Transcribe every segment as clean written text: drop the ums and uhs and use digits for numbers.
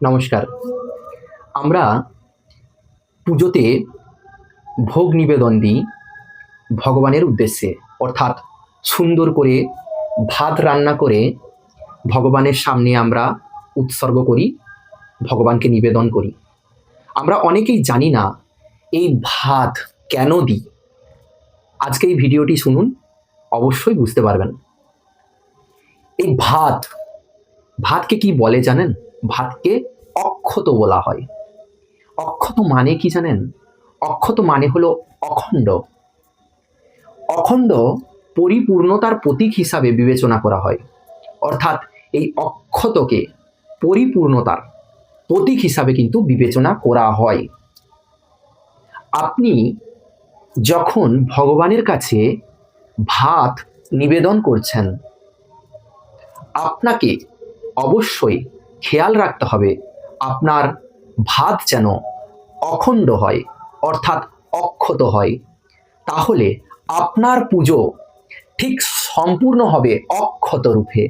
নমস্কার। আমরা পুজোতে ভোগ নিবেদন দিই ভগবানের উদ্দেশ্যে, অর্থাৎ সুন্দর করে ভাত রান্না করে ভগবানের সামনে আমরা উৎসর্গ করি, ভগবানকে নিবেদন করি। আমরা অনেকেই জানি না এই ভাত কেন দিই। আজকে এই ভিডিওটি শুনুন, অবশ্যই বুঝতে পারবেন। এই ভাতকে কি বলে জানেন? ভাতকে অক্ষত বলা হয়। অক্ষত মানে কি জানেন? অক্ষত মানে হলো অখণ্ড। অখণ্ড পরিপূর্ণতার প্রতীক হিসাবে বিবেচনা করা হয়। অর্থাৎ এই অক্ষতকে পরিপূর্ণতার প্রতীক হিসাবে কিন্তু বিবেচনা করা হয়। আপনি যখন ভগবানের কাছে ভাত নিবেদন করছেন, আপনাকে অবশ্যই খেয়াল রাখতে হবে আপনার ভাত যেন অখণ্ড হয়, অর্থাৎ অক্ষত হয়। তাহলে আপনার পুজো ঠিক সম্পূর্ণ হবে অক্ষত রূপে।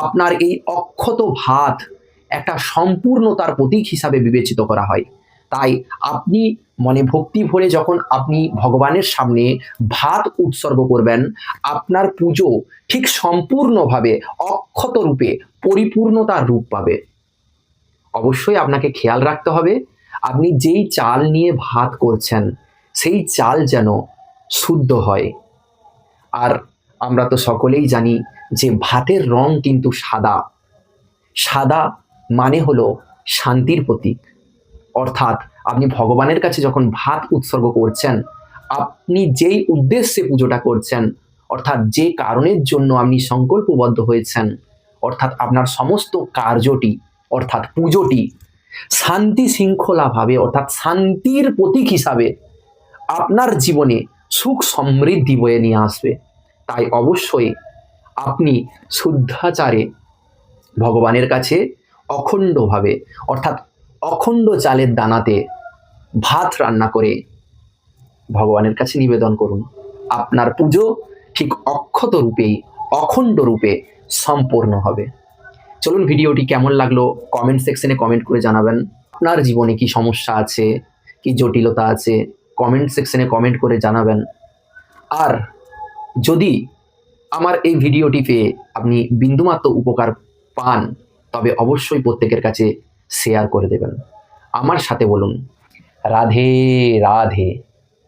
আপনার এই অক্ষত ভাত একটা সম্পূর্ণতার প্রতীক হিসাবে বিবেচিত করা হয়। তাই আপনি মনে ভক্তি ভরে যখন আপনি ভগবানের সামনে ভাত উৎসর্গ করবেন, আপনার পুজো ঠিক সম্পূর্ণভাবে অক্ষত রূপে পরিপূর্ণতার রূপ পাবে। অবশ্যই আপনাকে খেয়াল রাখতে হবে আপনি যেই চাল নিয়ে ভাত করছেন সেই চাল যেন শুদ্ধ হয়। আর আমরা তো সকলেই জানি যে ভাতের রং কিন্তু সাদা। সাদা মানে হলো শান্তির প্রতীক। অর্থাৎ আপনি ভগবানের কাছে যখন ভাত উৎসর্গ করছেন, আপনি যেই উদ্দেশ্যে পুজোটা করছেন, অর্থাৎ যে কারণের জন্য আপনি সংকল্পবদ্ধ হয়েছেন, অর্থাৎ আপনার সমস্ত কার্যটি অর্থাৎ পুজোটি শান্তি শৃঙ্খলাভাবে অর্থাৎ শান্তির প্রতীক হিসাবে আপনার জীবনে সুখ সমৃদ্ধি বয়ে নিয়ে আসবে। তাই অবশ্যই আপনি শুদ্ধাচারে ভগবানের কাছে অখণ্ডভাবে অর্থাৎ অখণ্ড চালের দানাতে ভাত রান্না করে ভগবানের কাছে নিবেদন করুন। আপনার পুজো ঠিক অক্ষত রূপেই অখণ্ড রূপে সম্পূর্ণ হবে। চলুন, ভিডিওটি কেমন লাগলো কমেন্ট সেকশনে কমেন্ট করে জানাবেন। আপনার জীবনে কি সমস্যা আছে, কি জটিলতা আছে, কমেন্ট সেকশনে কমেন্ট করে জানাবেন। আর যদি আমার এই ভিডিওটি পেয়ে আপনি বিন্দুমাত্র উপকার পান, তবে অবশ্যই প্রত্যেকের কাছে শেয়ার করে দেবেন। আমার সাথে বলুন, রাধে রাধে।